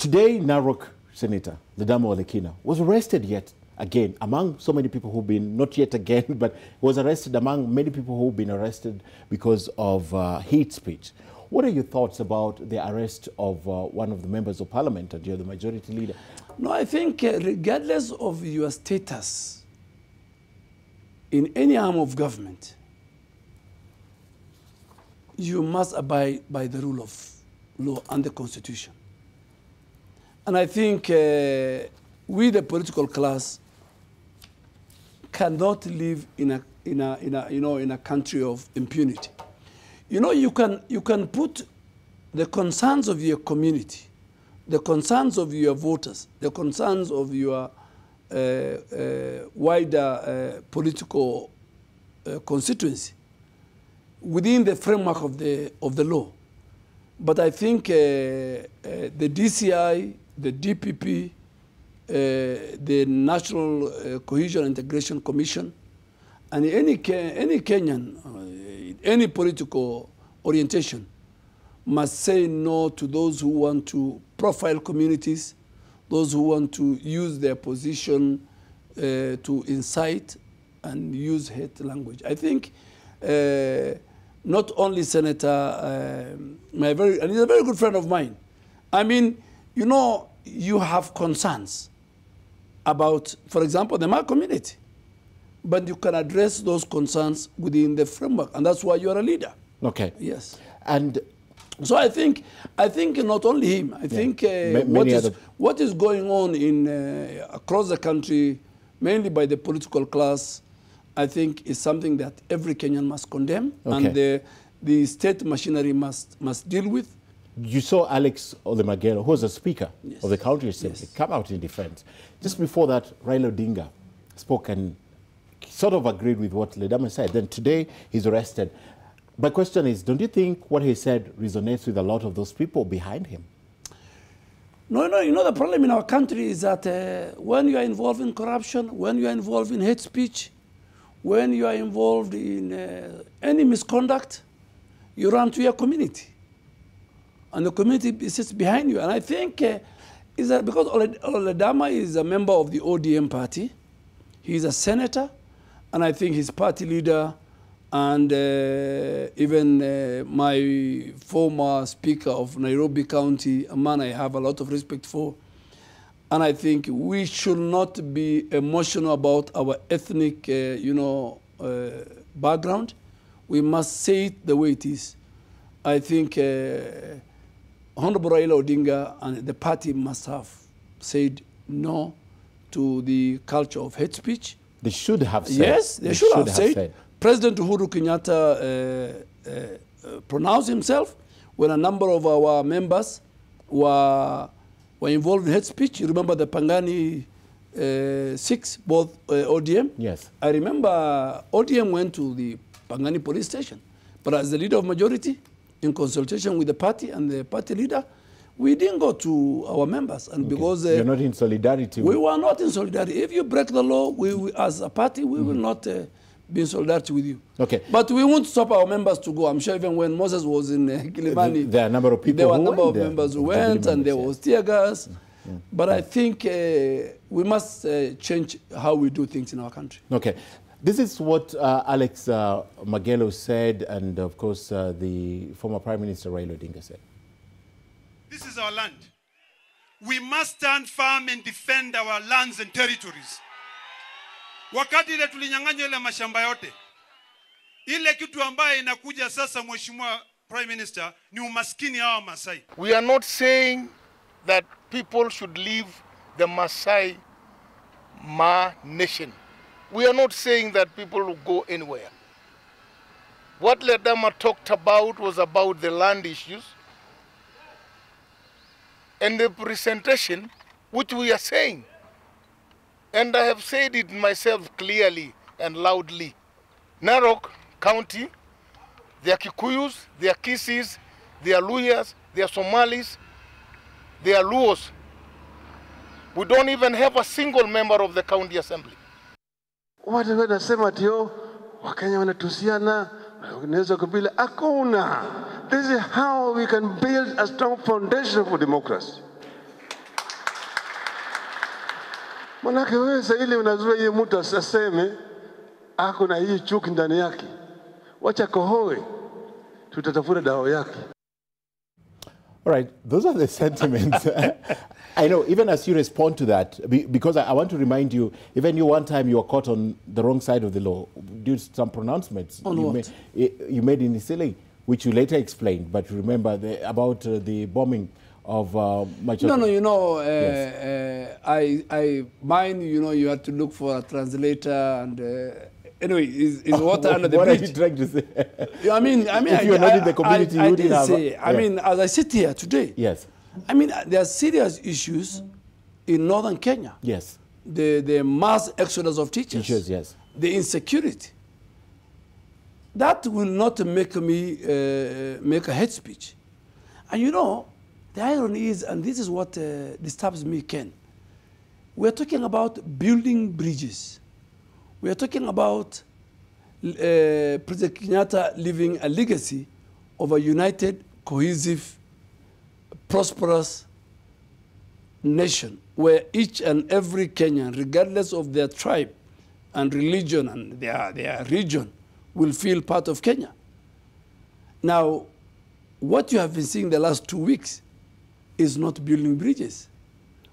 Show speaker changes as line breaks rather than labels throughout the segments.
Today, Narok Senator Ledama Arrest was arrested yet again among so many people who've been, not yet again, but was arrested among many people who've been arrested because of hate speech. What are your thoughts about the arrest of one of the members of parliament, and you're the majority leader?
No, I think regardless of your status in any arm of government, you must abide by the rule of law and the Constitution. And I think we, the political class, cannot live in a country of impunity. You know, you can put the concerns of your community, the concerns of your voters, the concerns of your wider political constituency within the framework of the law. But I think the DCI, the DPP, the National Cohesion and Integration Commission, and any Kenyan, any political orientation must say no to those who want to profile communities, those who want to use their position to incite and use hate language. I think not only Senator, and he's a very good friend of mine. I mean, you know, you have concerns about, for example, the Ma community, but you can address those concerns within the framework, and that's why you are a leader.
Okay.
Yes.
And
so I think not only him. I think what is going on in across the country, mainly by the political class, I think is something that every Kenyan must condemn, and the state machinery must deal with.
You saw Alex Magelo, who was a speaker of the county assembly, come out in defense. Just before that, Raila Odinga spoke and sort of agreed with what Ledama said. Then today, he's arrested. My question is, don't you think what he said resonates with a lot of those people behind him?
No, you know, the problem in our country is that when you are involved in corruption, when you are involved in hate speech, when you are involved in any misconduct, you run to your community. And the community sits behind you. And I think is that because Ledama is a member of the ODM party, he's a senator, and I think his party leader and even my former speaker of Nairobi County, a man I have a lot of respect for. And I think we should not be emotional about our ethnic, background. We must say it the way it is. I think Honorable Raila Odinga and the party must have said no to the culture of hate speech.
They should have said.
Yes, they should have said. President Uhuru Kenyatta pronounced himself when a number of our members were involved in hate speech. You remember the Pangani 6, both ODM?
Yes.
I remember ODM went to the Pangani police station, but as the leader of majority, in consultation with the party and the party leader, we didn't go to our members. And because
you're not in solidarity.
We were not in solidarity. If you break the law, we as a party, we will not be in solidarity with you.
Okay.
But we won't stop our members to go. I'm sure even when Moses was in Kilimani,
there are a number of people
there were a number of members who went, and there was tear gas. But I think we must change how we do things in our country.
Okay. This is what Alex Magelo said, and of course the former Prime Minister Raila Odinga said.
This is our land. We must stand firm and defend our lands and territories. Wakati ile tulinyang'anywa ile mashamba yote, ile kitu ambaye inakuja sasa, Mheshimiwa Prime Minister, ni umaskini hawa Masai.
We are not saying that people should leave the Masai Ma nation. We are not saying that people will go anywhere. What Ledama talked about was about the land issues and the presentation, which we are saying. And I have said it myself clearly and loudly. Narok County, they are Kikuyus, they are Kisis, they are Luyas, they are Somalis, they are Luos. We don't even have a single member of the county assembly.
Watu wanasema tio Wakenya wanatusiana, wanaweza kubila hakuna. This is how we can build a strong foundation for democracy. Manake wewe sasa ile unazuia yeye mtu aseme ako na hii chuki ndani yake. Wacha kohoe. Tutatafuta dawa yake.
All right, those are the sentiments. I know, even as you respond to that, because I want to remind you, even you one time you were caught on the wrong side of the law due to some pronouncements you made in Isili, which you later explained, but remember about the bombing of Machado.
No, you know, mine, you know, you had to look for a translator and anyway, is water under the
bridge.
What
are you trying to say?
I mean,
if you're not in the community, you didn't have.
I mean, as I sit here today,
yes.
I mean, there are serious issues in northern Kenya.
Yes.
The mass exodus of teachers.
Yes.
The insecurity. That will not make me make a hate speech. And you know, the irony is, and this is what disturbs me, Ken, we're talking about building bridges. We are talking about President Kenyatta leaving a legacy of a united, cohesive, prosperous nation where each and every Kenyan, regardless of their tribe and religion and their region, will feel part of Kenya. Now, what you have been seeing the last 2 weeks is not building bridges.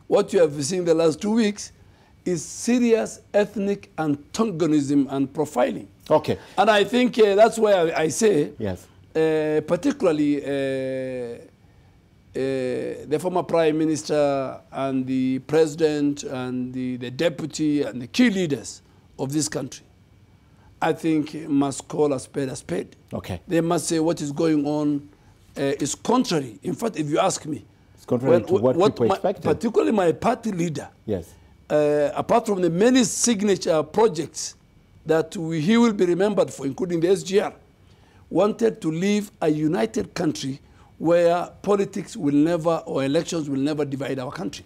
What you have been seeing the last 2 weeks is serious ethnic antagonism and profiling.
Okay.
And I think that's why I say,
yes.
Particularly the former prime minister and the president and the deputy and the key leaders of this country, I think must call a spade a spade.
Okay.
They must say what is going on is contrary. In fact, if you ask me,
it's contrary to what people expected.
Particularly my party leader.
Yes.
Apart from the many signature projects that he will be remembered for, including the SGR, wanted to leave a united country where politics will never, or elections will never divide our country.